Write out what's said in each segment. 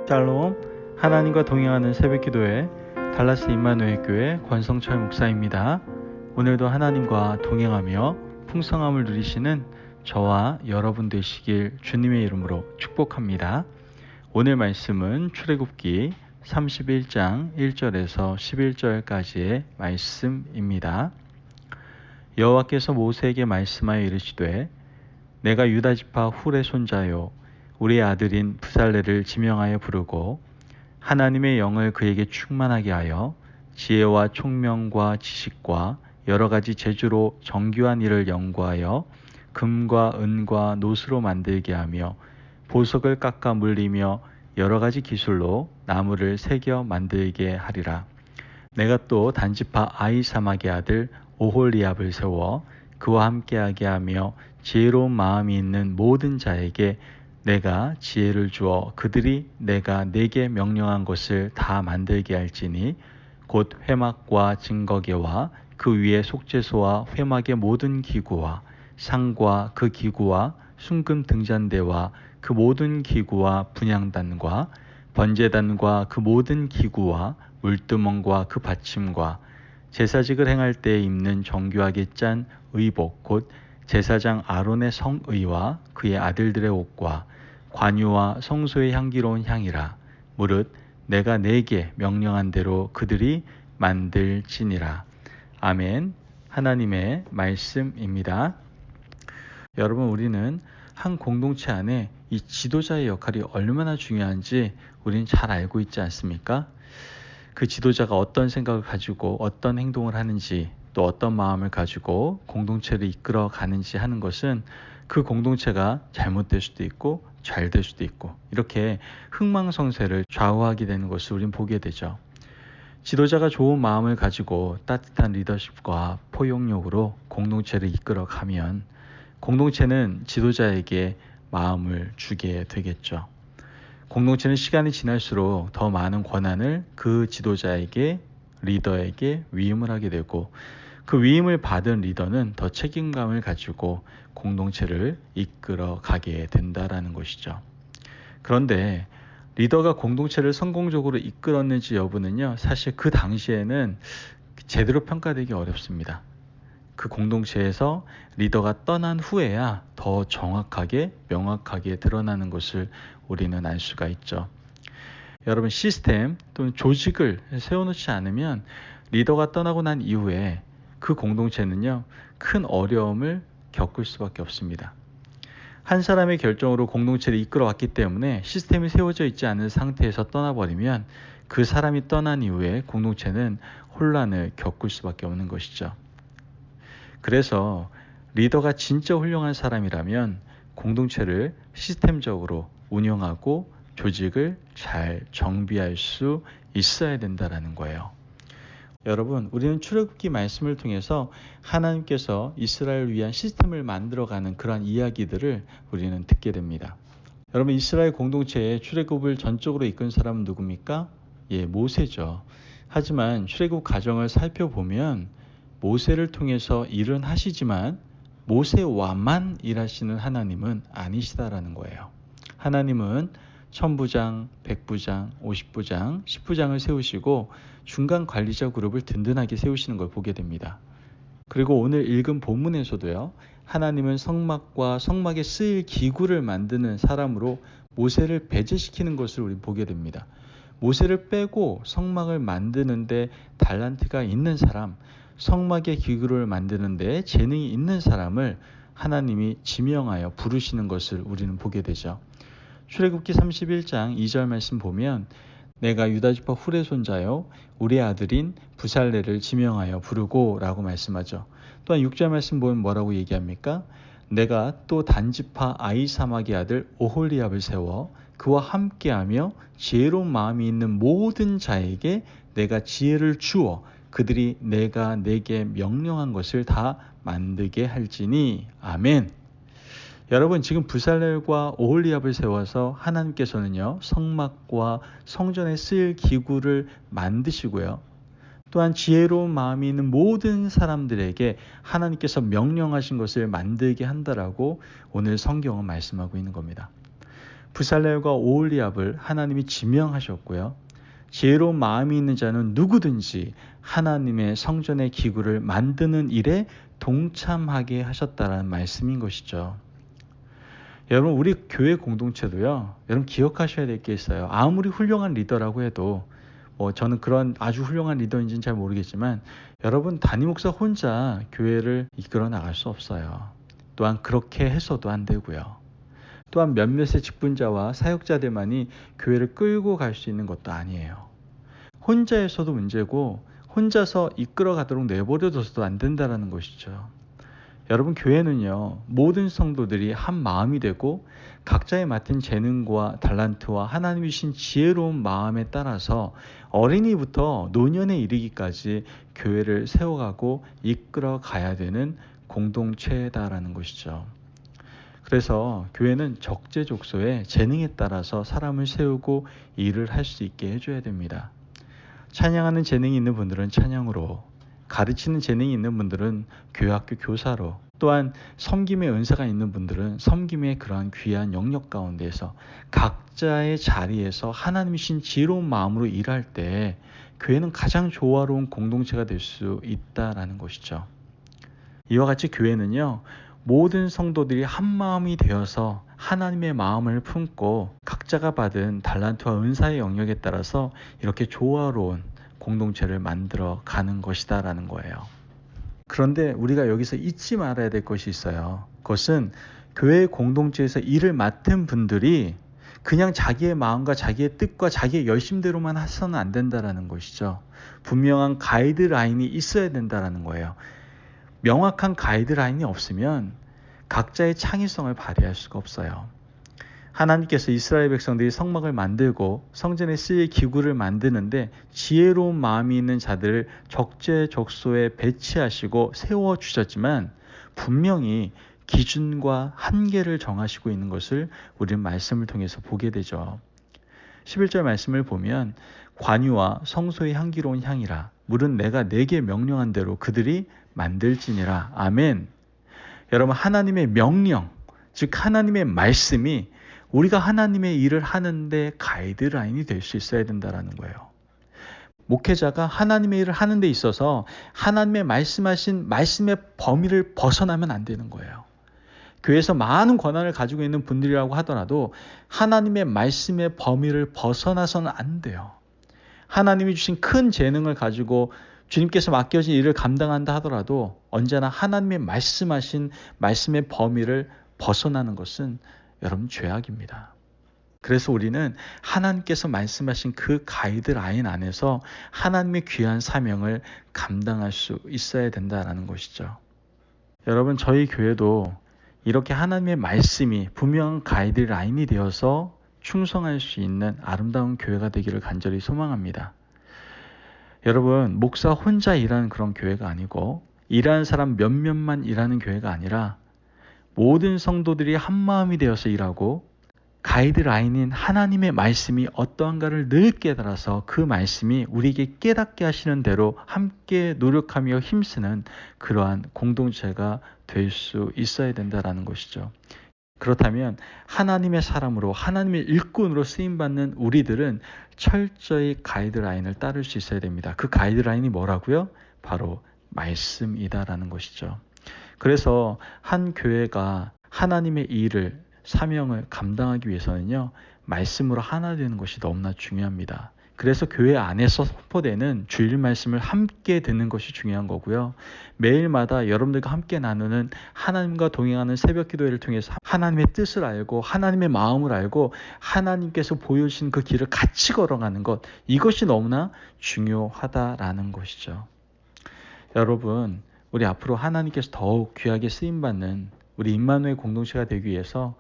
샬롬, 하나님과 동행하는 새벽기도회 달라스 임마누엘 교회 권성철 목사입니다. 오늘도 하나님과 동행하며 풍성함을 누리시는 저와 여러분 되시길 주님의 이름으로 축복합니다. 오늘 말씀은 출애굽기 31장 1절에서 11절까지의 말씀입니다. 여호와께서 모세에게 말씀하여 이르시되 내가 유다 지파 훌의 손자요 우리의 아들인 부살레를 지명하여 부르고 하나님의 영을 그에게 충만하게 하여 지혜와 총명과 지식과 여러 가지 재주로 정교한 일을 연구하여 금과 은과 노수로 만들게 하며 보석을 깎아 물리며 여러 가지 기술로 나무를 새겨 만들게 하리라. 내가 또 단지파 아히사막의 아들 오홀리압을 세워 그와 함께하게 하며 지혜로운 마음이 있는 모든 자에게 내가 지혜를 주어 그들이 내가 내게 명령한 것을 다 만들게 할지니 곧 회막과 증거계와 그 위에 속죄소와 회막의 모든 기구와 상과 그 기구와 순금 등잔대와 그 모든 기구와 분향단과 번제단과 그 모든 기구와 물두멍과 그 받침과 제사직을 행할 때 입는 정교하게 짠 의복 곧 제사장 아론의 성의와 그의 아들들의 옷과 관유와 성소의 향기로운 향이라. 무릇 내가 내게 명령한 대로 그들이 만들지니라. 아멘. 하나님의 말씀입니다. 여러분, 우리는 한 공동체 안에 이 지도자의 역할이 얼마나 중요한지 우리는 잘 알고 있지 않습니까? 그 지도자가 어떤 생각을 가지고 어떤 행동을 하는지 또 어떤 마음을 가지고 공동체를 이끌어 가는지 하는 것은 그 공동체가 잘못될 수도 있고 잘 될 수도 있고 이렇게 흥망성쇠를 좌우하게 되는 것을 우린 보게 되죠. 지도자가 좋은 마음을 가지고 따뜻한 리더십과 포용력으로 공동체를 이끌어 가면 공동체는 지도자에게 마음을 주게 되겠죠. 공동체는 시간이 지날수록 더 많은 권한을 그 지도자에게, 리더에게 위임을 하게 되고 그 위임을 받은 리더는 더 책임감을 가지고 공동체를 이끌어 가게 된다라는 것이죠. 그런데 리더가 공동체를 성공적으로 이끌었는지 여부는요, 사실 그 당시에는 제대로 평가되기 어렵습니다. 그 공동체에서 리더가 떠난 후에야 더 정확하게, 명확하게 드러나는 것을 우리는 알 수가 있죠. 여러분, 시스템 또는 조직을 세워놓지 않으면 리더가 떠나고 난 이후에 그 공동체는요, 큰 어려움을 겪을 수밖에 없습니다. 한 사람의 결정으로 공동체를 이끌어왔기 때문에 시스템이 세워져 있지 않은 상태에서 떠나버리면 그 사람이 떠난 이후에 공동체는 혼란을 겪을 수밖에 없는 것이죠. 그래서 리더가 진짜 훌륭한 사람이라면 공동체를 시스템적으로 운영하고 조직을 잘 정비할 수 있어야 된다는 거예요. 여러분, 우리는 출애굽기 말씀을 통해서 하나님께서 이스라엘을 위한 시스템을 만들어가는 그러한 이야기들을 우리는 듣게 됩니다. 여러분, 이스라엘 공동체에 출애굽을 전적으로 이끈 사람은 누굽니까? 모세죠. 하지만 출애굽 과정을 살펴보면 모세를 통해서 일은 하시지만 모세와만 일하시는 하나님은 아니시다라는 거예요. 하나님은 천부장, 백부장, 50부장, 10부장을 세우시고 중간 관리자 그룹을 든든하게 세우시는 걸 보게 됩니다. 그리고 오늘 읽은 본문에서도요, 하나님은 성막과 성막에 쓰일 기구를 만드는 사람으로 모세를 배제시키는 것을 우리 보게 됩니다. 모세를 빼고 성막을 만드는데 달란트가 있는 사람, 성막의 기구를 만드는데 재능이 있는 사람을 하나님이 지명하여 부르시는 것을 우리는 보게 되죠. 출애굽기 31장 2절 말씀 보면 내가 유다지파 훌의 손자요 우리 아들인 부살레를 지명하여 부르고 라고 말씀하죠. 또한 6절 말씀 보면 뭐라고 얘기합니까? 내가 또 단지파 아히사막의 아들 오홀리압을 세워 그와 함께하며 지혜로운 마음이 있는 모든 자에게 내가 지혜를 주어 그들이 내가 내게 명령한 것을 다 만들게 할지니. 아멘. 여러분, 지금 부살렐과 오홀리압을 세워서 하나님께서는요, 성막과 성전에 쓰일 기구를 만드시고요, 또한 지혜로운 마음이 있는 모든 사람들에게 하나님께서 명령하신 것을 만들게 한다라고 오늘 성경은 말씀하고 있는 겁니다. 부살렐과 오홀리압을 하나님이 지명하셨고요. 지혜로운 마음이 있는 자는 누구든지 하나님의 성전의 기구를 만드는 일에 동참하게 하셨다라는 말씀인 것이죠. 여러분, 우리 교회 공동체도요, 여러분 기억하셔야 될 게 있어요. 아무리 훌륭한 리더라고 해도 저는 그런 아주 훌륭한 리더인지는 잘 모르겠지만 여러분 담임 목사 혼자 교회를 이끌어 나갈 수 없어요. 또한 그렇게 해서도 안 되고요. 또한 몇몇의 직분자와 사역자들만이 교회를 끌고 갈 수 있는 것도 아니에요. 혼자에서도 문제고 혼자서 이끌어 가도록 내버려둬서도 안 된다는 것이죠. 여러분, 교회는요, 모든 성도들이 한 마음이 되고 각자의 맡은 재능과 달란트와 하나님이 주신 지혜로운 마음에 따라서 어린이부터 노년에 이르기까지 교회를 세워가고 이끌어 가야 되는 공동체다라는 것이죠. 그래서 교회는 적재적소에 재능에 따라서 사람을 세우고 일을 할 수 있게 해줘야 됩니다. 찬양하는 재능이 있는 분들은 찬양으로, 가르치는 재능이 있는 분들은 교회학교 교사로, 또한 섬김의 은사가 있는 분들은 섬김의 그러한 귀한 영역 가운데에서 각자의 자리에서 하나님이 주신 지혜로운 마음으로 일할 때 교회는 가장 조화로운 공동체가 될 수 있다라는 것이죠. 이와 같이 교회는요, 모든 성도들이 한 마음이 되어서 하나님의 마음을 품고 각자가 받은 달란트와 은사의 영역에 따라서 이렇게 조화로운 공동체를 만들어 가는 것이다라는 거예요. 그런데 우리가 여기서 잊지 말아야 될 것이 있어요. 그것은 교회 공동체에서 일을 맡은 분들이 그냥 자기의 마음과 자기의 뜻과 자기의 열심대로만 해서는 안 된다라는 것이죠. 분명한 가이드라인이 있어야 된다라는 거예요. 명확한 가이드라인이 없으면 각자의 창의성을 발휘할 수가 없어요. 하나님께서 이스라엘 백성들이 성막을 만들고 성전에 쓰일 기구를 만드는데 지혜로운 마음이 있는 자들을 적재적소에 배치하시고 세워주셨지만 분명히 기준과 한계를 정하시고 있는 것을 우리는 말씀을 통해서 보게 되죠. 11절 말씀을 보면 관유와 성소의 향기로운 향이라 물은 내가 내게 명령한 대로 그들이 만들지니라. 아멘. 여러분, 하나님의 명령, 즉 하나님의 말씀이 우리가 하나님의 일을 하는데 가이드라인이 될 수 있어야 된다는 거예요. 목회자가 하나님의 일을 하는 데 있어서 하나님의 말씀하신 말씀의 범위를 벗어나면 안 되는 거예요. 교회에서 많은 권한을 가지고 있는 분들이라고 하더라도 하나님의 말씀의 범위를 벗어나서는 안 돼요. 하나님이 주신 큰 재능을 가지고 주님께서 맡겨진 일을 감당한다 하더라도 언제나 하나님의 말씀하신 말씀의 범위를 벗어나는 것은 여러분 죄악입니다. 그래서 우리는 하나님께서 말씀하신 그 가이드라인 안에서 하나님의 귀한 사명을 감당할 수 있어야 된다는 것이죠. 여러분, 저희 교회도 이렇게 하나님의 말씀이 분명한 가이드라인이 되어서 충성할 수 있는 아름다운 교회가 되기를 간절히 소망합니다. 여러분, 목사 혼자 일하는 그런 교회가 아니고 일하는 사람 몇몇만 일하는 교회가 아니라 모든 성도들이 한 마음이 되어서 일하고 가이드라인인 하나님의 말씀이 어떠한가를 늘 깨달아서 그 말씀이 우리에게 깨닫게 하시는 대로 함께 노력하며 힘쓰는 그러한 공동체가 될 수 있어야 된다는 것이죠. 그렇다면 하나님의 사람으로 하나님의 일꾼으로 쓰임받는 우리들은 철저히 가이드라인을 따를 수 있어야 됩니다. 그 가이드라인이 뭐라고요? 바로 말씀이다라는 것이죠. 그래서 한 교회가 하나님의 일을, 사명을 감당하기 위해서는요, 말씀으로 하나 되는 것이 너무나 중요합니다. 그래서 교회 안에서 선포되는 주일 말씀을 함께 듣는 것이 중요한 거고요. 매일마다 여러분들과 함께 나누는 하나님과 동행하는 새벽 기도회를 통해서 하나님의 뜻을 알고 하나님의 마음을 알고 하나님께서 보여주신 그 길을 같이 걸어가는 것, 이것이 너무나 중요하다라는 것이죠. 여러분, 우리 앞으로 하나님께서 더욱 귀하게 쓰임받는 우리 임마누엘 공동체가 되기 위해서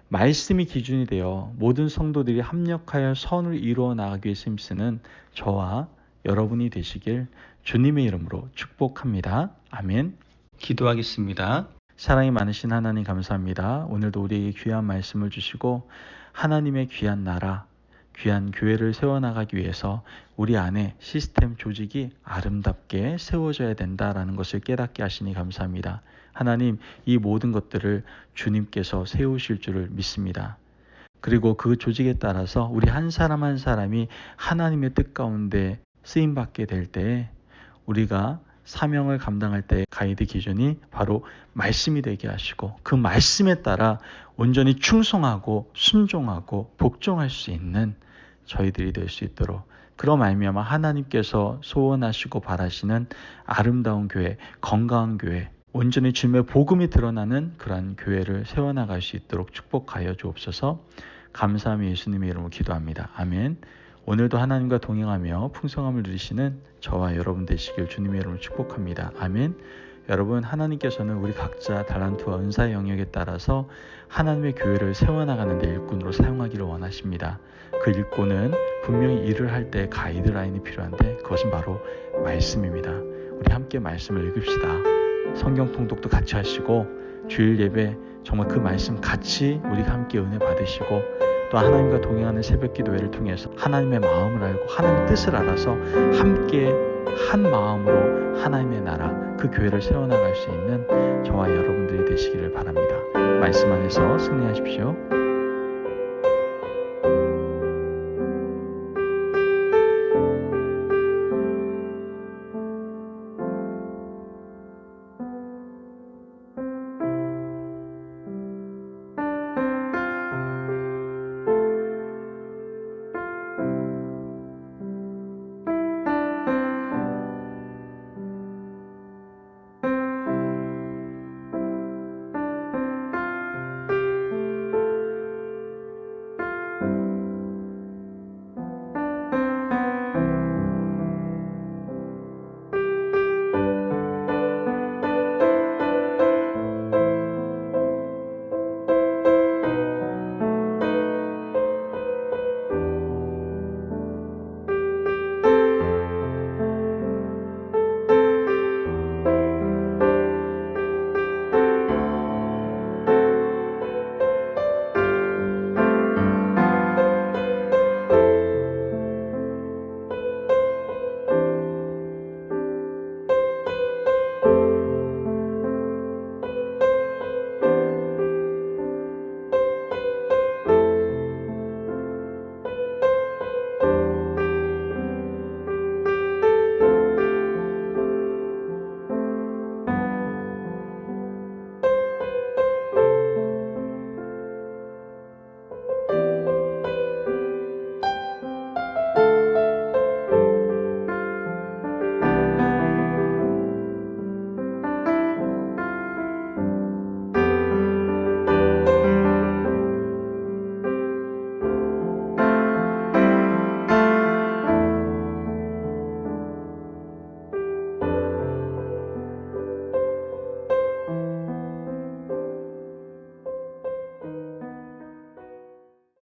말씀이 기준이 되어 모든 성도들이 합력하여 선을 이루어 나가기 위해 힘쓰는 저와 여러분이 되시길 주님의 이름으로 축복합니다. 아멘. 기도하겠습니다. 사랑이 많으신 하나님 감사합니다. 오늘도 우리에게 귀한 말씀을 주시고 하나님의 귀한 나라, 귀한 교회를 세워나가기 위해서 우리 안에 시스템 조직이 아름답게 세워져야 된다라는 것을 깨닫게 하시니 감사합니다. 하나님, 이 모든 것들을 주님께서 세우실 줄을 믿습니다. 그리고 그 조직에 따라서 우리 한 사람 한 사람이 하나님의 뜻 가운데 쓰임받게 될 때 우리가 사명을 감당할 때 가이드 기준이 바로 말씀이 되게 하시고 그 말씀에 따라 온전히 충성하고 순종하고 복종할 수 있는 저희들이 될 수 있도록 그런 말미암아 하나님께서 소원하시고 바라시는 아름다운 교회, 건강한 교회, 온전히 주님의 복음이 드러나는 그러한 교회를 세워나갈 수 있도록 축복하여 주옵소서. 감사하며 예수님의 이름으로 기도합니다. 아멘. 오늘도 하나님과 동행하며 풍성함을 누리시는 저와 여러분 되시길 주님의 이름으로 축복합니다. 아멘. 여러분, 하나님께서는 우리 각자 달란트와 은사의 영역에 따라서 하나님의 교회를 세워나가는 데 일꾼으로 사용하기를 원하십니다. 그 일꾼은 분명히 일을 할 때 가이드라인이 필요한데 그것은 바로 말씀입니다. 우리 함께 말씀을 읽읍시다. 성경 통독도 같이 하시고 주일 예배 정말 그 말씀 같이 우리가 함께 은혜 받으시고 또 하나님과 동행하는 새벽 기도회를 통해서 하나님의 마음을 알고 하나님의 뜻을 알아서 함께 한 마음으로 하나님의 나라 그 교회를 세워나갈 수 있는 저와 여러분들이 되시기를 바랍니다. 말씀 안에서 승리하십시오.